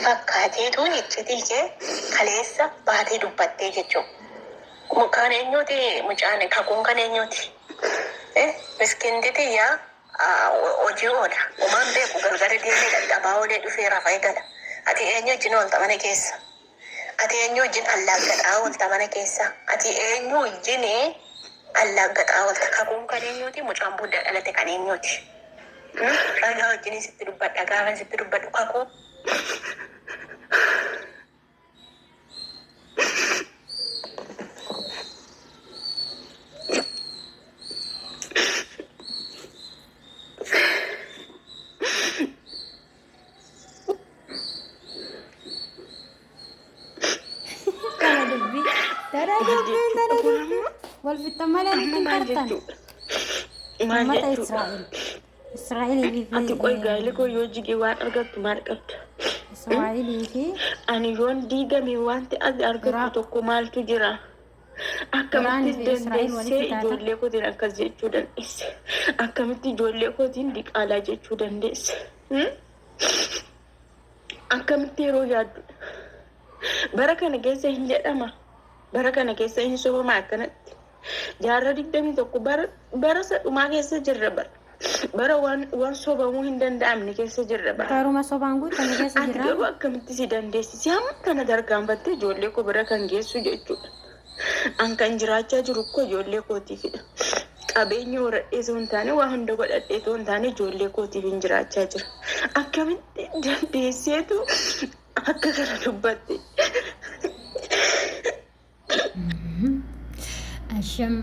fakkaateetu iccitii kee kaleessa baatee dubbattee jechuudha. Mukaan eenyuti mucaan kakuun kan eenyuti? Miskiintiti yaa hojii oola. Uumaan beeku galgala deemee dadhabaa oolee dhufee rafaa eegala. Ati eenyu wajjin oolta mana keessa? Ati eenyu wajjin allaaggadhaa oolta mana keessa? Ati eenyu wajjin allaaggadhaa oolta? Kakuun kan eenyuti? Mucaan booddee dhalate kan eenyuti? Dhagaa wajjin sitti dubbadha. Gaafa sitti dubbadhu kakuu. والفتمالة بتنكرتن متى إسرائيل أنت كوي قايلك ويوجي وان أرجعت ماركت إسرائيل في أنا يون ديجا مي وانت أرجعت تكمل تجرا أكملت دندسة جولي كودين أكذب جودن إس أكملت جولي كودين ديك على جودن ديس أكملت روياد بركة نجسة هنجة أما بركة نجسة هنسوبر ما كانت jaarra digdamii tokko bara sadhumaa keessa jirra bara waan sobamuu hin danda'amne keessa jirra baruma sobaan guutamne keessa jirra. Ati garuu akkamitti si dandeessisi hamma kana dargaanfattee ijoollee koo bira kan geessu jechuudha. An kan jiraachaa jiru koo ijoollee kootiifidha. Qabeenya horadhee osoo hin taane waa hunda godhadhee osoo hin taane ijoollee kootiif hin jiraachaa jira. Akkamitti dandeesseetu akka kana dubbatte? الشم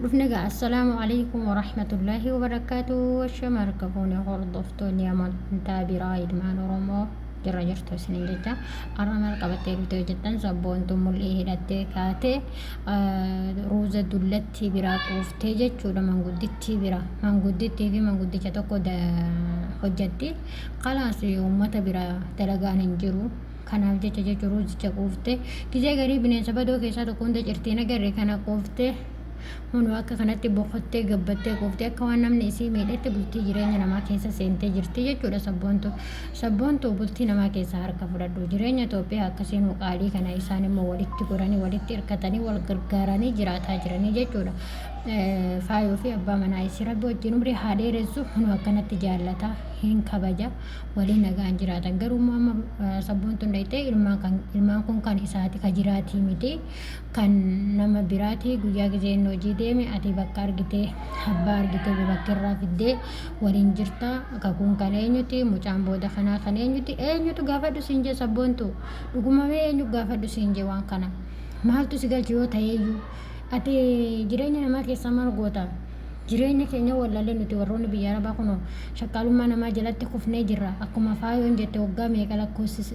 رفنا السلام عليكم ورحمة الله وبركاته. الشم ركبوني غرضفتوني أمال انتابي رايد ما نرمو جرى جرتو سنين جدا أرمى ركبتي بتو جدا سبون تمولي هدتي كاتي روزة دولتي برا قوفتي جتشو لمن قدتي برا من قدتي في من قدتي تقو دا حجتي خلاص يومتا برا تلقان انجرو kanaaf jecha jechuu jecha quufte gizee garii bineensa badoo keessaa tokkoon jirtiin agarre kana quufte hunu akka kanatti boqottee gabbattee quufte akka waan namni isii miidhatti bultii jireenya namaa keessa seentee jirti jechuudha. Sabboontu bultii namaa keessa harka fudhadhu jireenya Itoophiyaa akkasiin qaalii kana isaan immoo walitti godhanii walitti hirkatanii wal gargaaranii jiraataa jiranii jechuudha. Faayoo fi abbaa manaa isii rabbi wajjin umrii haa dheeressu hunu akkanatti jaallata hin kabaja waliin nagaan jiraatan garuu amma sabboontu ndaytee ilmaan kun kan isaati ka jiraatii miti kan nama biraati guyyaa gizeen hojii deeme ati bakka argitee abbaa argitee bakka irraa fiddee waliin jirta kakuun kan eenyuti mucaan booda kanaa kan eenyutu gaafadhu siin jee sabboontu dhugumamee eenyu gaafadhu siin jee waan kana maaltu si galchi yoo ta'eeyyuu ati jireenya namaa keessaa maal goota? Jireenya keenya wallaalee nuti warroonni biyya arabaa kun shakkaalummaa namaa jalatti kufnee jirra. Akkuma faayoon jette waggaa meeqa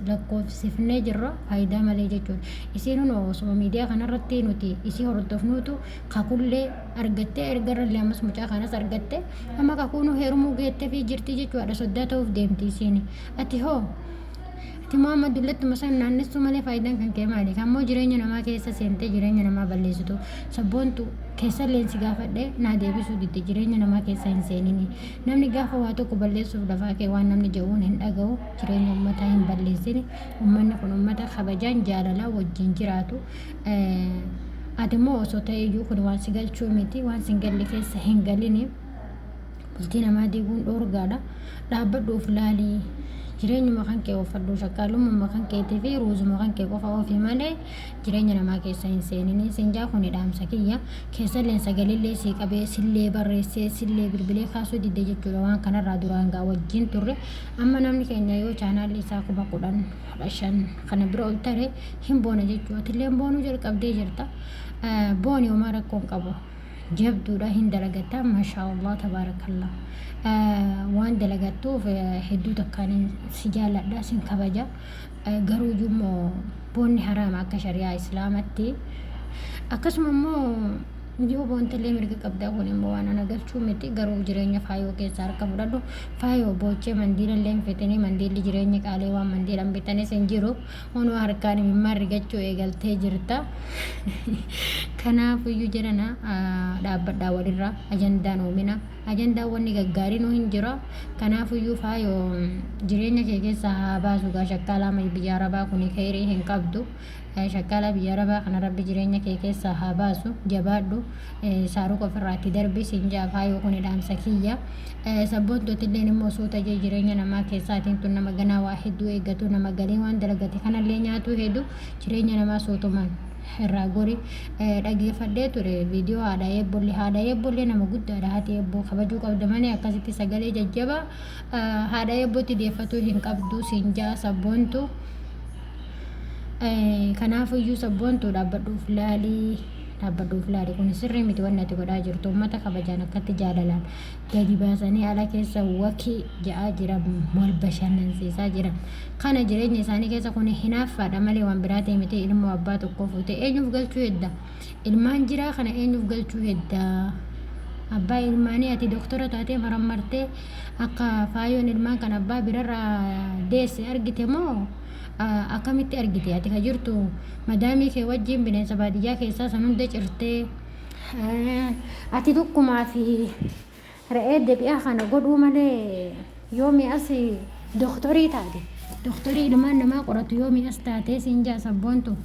lakkoofsifnee jirra faayidaa malee jechuudha. Isiin osoo miidiyaa kanarratti nuti isii hordofnuutu kakullee argattee ergarallee ammas mucaa kanas argatte amma kakuun heerumuu geettee fi jirti jechuudha. Soddaa ta'uuf deemti isiin. Ati hoo Muhammad dullatti masan naannessu malee faayidaan kan kee maali? Kammoo jireenya namaa keessa seentee jireenya namaa balleessitu sabboontu keessa leensi gaafadhe naa deebisuu didde jireenya namaa keessa hin seenini. Namni gaafa waa tokko balleessuuf lafaa kee waan namni jedhuun hin dhaga'u jireenya uummataa hin balleessine. Uummanni kun uummata kabajaan jaalalaa wajjin jiraatu. Ati immoo osoo ta'eeyyuu kun waan si galchuu miti waan si hin galle keessa hin galini. Bultii namaa diiguun dhoorgaadha. Dhaabbadhuuf laalii. Jireenyuma kan kee ofadhu shakkaalummaa kan keetii fi ruuzuma kan kee qofa ofii malee jireenya namaa keessa hin seenini. Sinjaa kun dhaamsa kiyya keessa leen sagalillee sii qabee sillee barreessee sillee bilbilee kaasuu didde jechuudha. Waan kanarraa duraan gaa wajjin turre amma namni keenya yoo chaanaalli isaa 10,000 kana bira ol tare hin boona jechuudha. Atillee boonuu jalqabdee jirta. Booni homaa rakkoon qabu jabduudha hin dalagatta maashaallah tabaarakallah. Waan dalagattuuf hedduu takkaan si jaalladha sin kabaja garuu immoo boonni haraama akka shari'aa islaamatti akkasuma immoo yoo boontillee mirga qabdaa kun immoo waan ana galchuu miti garuu jireenya faayoo keessaa harka fudhadhu faayoo boochee mandiilallee fitanii mandiilli jireenya qaalee waan mandiilan bitanis hin jiru honoo harkaan imimmaan rigachuu eegaltee jirta. Kanaaf iyyuu jedhana dhaabbadhaa walirraa ajandaan uumina. ajandaa wanni gaggaarii nu hin jira. Kanaafiyyuu faayoo jireenya kee keessa haa baasu gaa shakkaalaa biyya arabaa kun khayrii hin qabdu. Shakkaalaa biyya arabaa kana rabbi jireenya kee keessa haa baasu jabaadhu. Saaruq ofirraatti darbi sinjaa faayoo kun dhaamsa kiyya. Sabboontooti illee immoo suuta jireenya namaa keessaatiin tun nama ganaa waa hedduu eeggatu nama galee waan dalagate kanallee nyaatu hedduu jireenya namaa suutumaan irraa gori dhaggeeffadhee ture viidiyoo haadha eebbollee nama guddaadha haati eebboo kabajuu qabda malee akkasitti sagalee jajjabaa haadha eebbootti deeffatuu hin qabdu sinjaa sabboontu. Kanaafiyyuu sabboontu dhaabbadhuuf laalii kun sirrii miti wanni ati godhaa jirtu uummata kabajaan akkatti jaalalaan gadi baasanii ala keessa wakii ja'aa jiran wal bashannansiisaa jiran kana jireenya isaanii keessa kun hinaaffaadha malee waan biraa ta'e miti. Ilmoo abbaa tokkoo fuute eenyuuf galchuu hedda ilmaan jiraa kana eenyuuf galchuu hedda abbaa ilmaanii ati doktora taatee marammartee akka faayoon ilmaan kan abbaa birarraa deesse argite moo akkamitti argite ati ka jirtu madaamii kee wajjin bineensa baadiyyaa keessaa san hunda cirtee ati tokkumaa fi re'ee deebi'aa kana godhuu malee yoomii as doktorii taate doktorii ilmaan namaa qoratu yoomii as taatee sinjaa sabboontu.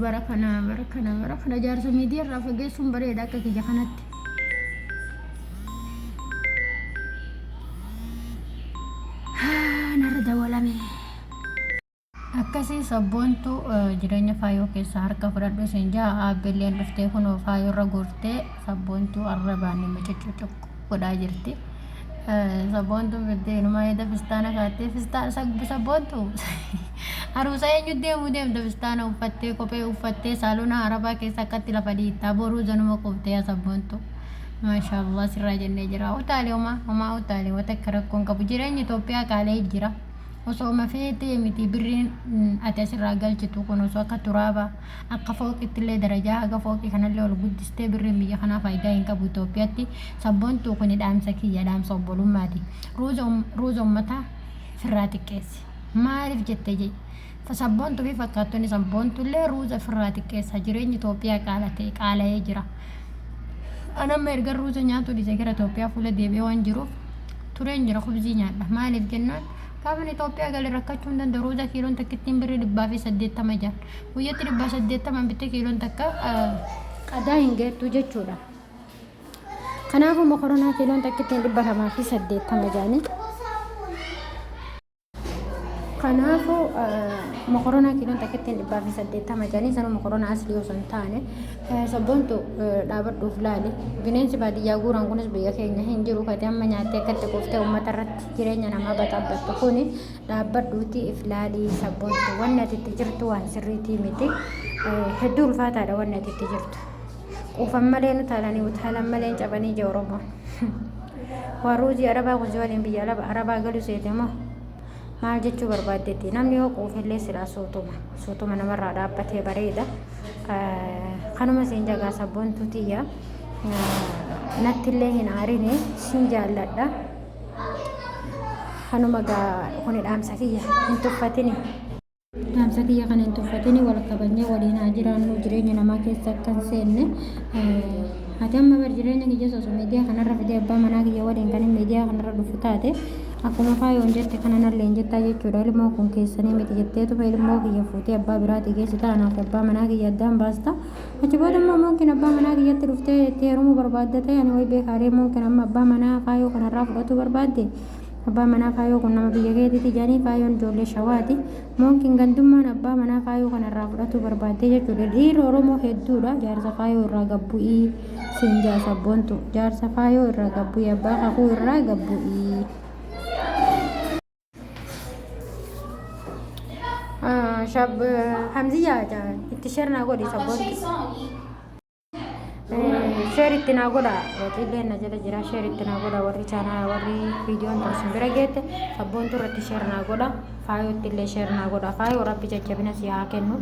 Bara kana jaarsa miidiyaa irraa fageessuun bareeda akka kiyya kanatti. Narra dabalame akkasii sabboontu jireenya faayoo keessa harka fudhadhu sinjaa aabbileen dhuftee kun faayoo irra gortee sabboontu arrabaan nama cuccucuk godhaa jirti. Sabboontu fiddee inumaa eeda fistaana kaattee sabboontu haruusa eenyu deemta fistaana uffattee kophee uffattee saalona arabaa keessa akkatti lafa dhiittaa boruu zanuma quftee sabboontu. Maashaallah sirraa jennee jira. Homaa utaalee wata akka rakkoon qabu jireenya Itoophiyaa qaalee jira. Osoo mafeetee miti birriin ati asirraa galchitu kun osoo akka turaaba akka fooqitti illee darajaa haga fooqii kanallee ol guddistee birriin biyya kanaa faayidaa hin qabu Itoophiyaatti. Sabboontuu kun dhaamsa kiyya dhaamsa obbolummaati. Ruuza uummataa firraa xiqqeessi. Maaliif jettee je sabboontuu fi fakkaattonni sabboontuullee ruuza firraa xiqqeessa jireenya Itoophiyaa qaala'ee jira. Anamma erga ruuza nyaatu dhiise gara Itoophiyaa fuula deebi'ee waan jiruuf tureen jira kubzii nyaadha. Maaliif jennaan kaafin Itoophiyaa galee rakkachuu hin danda'u. Ruuza kiiloon takkittiin birrii 180 jaan guyyatti 180 bittee kiiloon takka qadaa hin geettu jechuudha. Kanaafuu mokoronaa kiiloon takkittiin 280 jaanii. Kanaafuu mokoronaa kiiloon takkittiin 180 jaanii sanuu mokoronaa aslii osoo hin taane sabboontu dhaabadhuuf laali. Bineensi baadiyyaa guuraan kunis biyya keenya hin jiru kati amma nyaattee akkatti kuftee uummata irratti jireenya namaa baxaabbattu kuni dhaabbadhuuti if laalii sabboontu. Wanni ati itti jirtu waan sirriitii miti. Hedduu ulfaataadha wanni ati itti jirtu. Quufan malee utaalan malee cabanii ija Oromoon. Waruuzi arabaa kuzi waliin biyya arabaa galu seete moo maal jechuu barbaaddetti namni yoo quufillee silaa suutuma namarraa dhaabbatee bareeda. Kanuma siin jagaa sabboontu tiyya nattillee hin aarine siin jaalladha. Kanuma gaa kun dhaamsa kiyya hin tuffatini. Dhaamsa kiyya kana hin tuffatini wal kabajnee waliin haa jiraannu jireenya namaa keessa akka hin seenne. Ati amma bar jireenya kiyya soosoo miidiyaa kanarra fidee abbaa manaa kiyya waliin kan miidiyaa kanarra dhufu taate akkuma faayoon jette kananallee hin jettaa jechuudha. Ilmoo kun keessanii miti jetteetuma ilmoo kiyya fuutee abbaa biraati geessi taanaaf abbaa manaa kiyya addaan baasta. Achi booda immoo mumkin abbaa manaa kiyyatti dhuftee itti heerumuu barbaadde ta'e ani wayi beekaalee mumkin amma abbaa manaa faayoo kanarraa fudhatu barbaadde. Abbaa manaa faayoo kun nama biyya keetiiti jedhanii faayoon ijoollee shawaati. Mumkin gandummaan abbaa manaa faayoo kanarraa fudhatu barbaadde jechuudha. Dhiirri Oromoo hedduudha jaarsa faayoo irraa gabbu'ii sinjaa sabboontu jaarsa faayoo irraa gabbu'ii abbaa kakuu irraa gabbu'ii. Hamziyyaa itti sheernaa godhi sabboontu. Share itti naa godha waxiillee na jala jira. Share itti naa godha warri chaanaa warri viidiyoon sun bira geette sabboontu irratti share naa godha. Faayootti illee share naa godha. Faayoo rabbi jajjabina si haa kennu.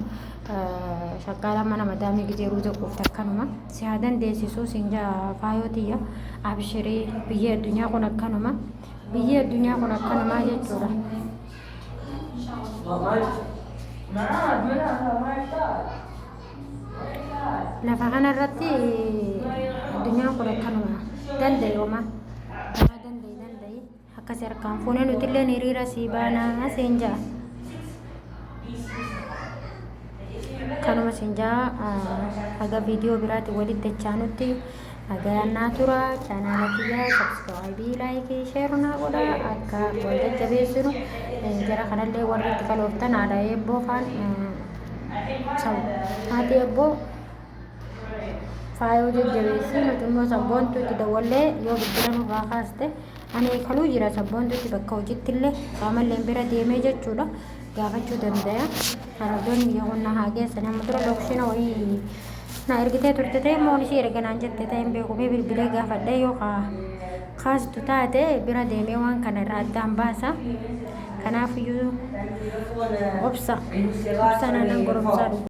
Shakkaalaan mana madaamii gizee ruuza quufte akkanuma si haa dandeessisu sinjaa faayootiyya abshirii biyya addunyaa kun akkanuma biyya addunyaa kun akkanuma jechuudha. Lafa kanarratti addunyaan kun akkanuma. danda'e homaa danda'e akkasii harkaan fuunee nuti illee hiriira sii baanaa siin ja'a. Kanuma siin ja'a haga viidiyoo biraatti walitti dachaanutti nagayannaa tura. Chaanaala kiyyaa sabskiraayibii laayikii sheerunaa godha akka wal jajjabeessinu jara kanallee warri itti kalooftan haadha eebboo faan haati eebboo faayoo jajjabeessi nuti immoo sabboontu itti dawwallee yoo biddira nurraa kaaste ani kaluu jira sabboontu itti bakka hojiitti illee qaamallee bira deemee jechuudha gaafachuu danda'a. Harabdoonni biyya qonnaa haa geessan amma dura lookshina wayii na ergitee turte ta'e moon ishee erganaan jette ta'e hin beeku bilbilee gaafadhe yoo kaastu taate bira deemee waan kana irraa addaan baasa. Kanaafiyyuu obsa naannoo goromsaa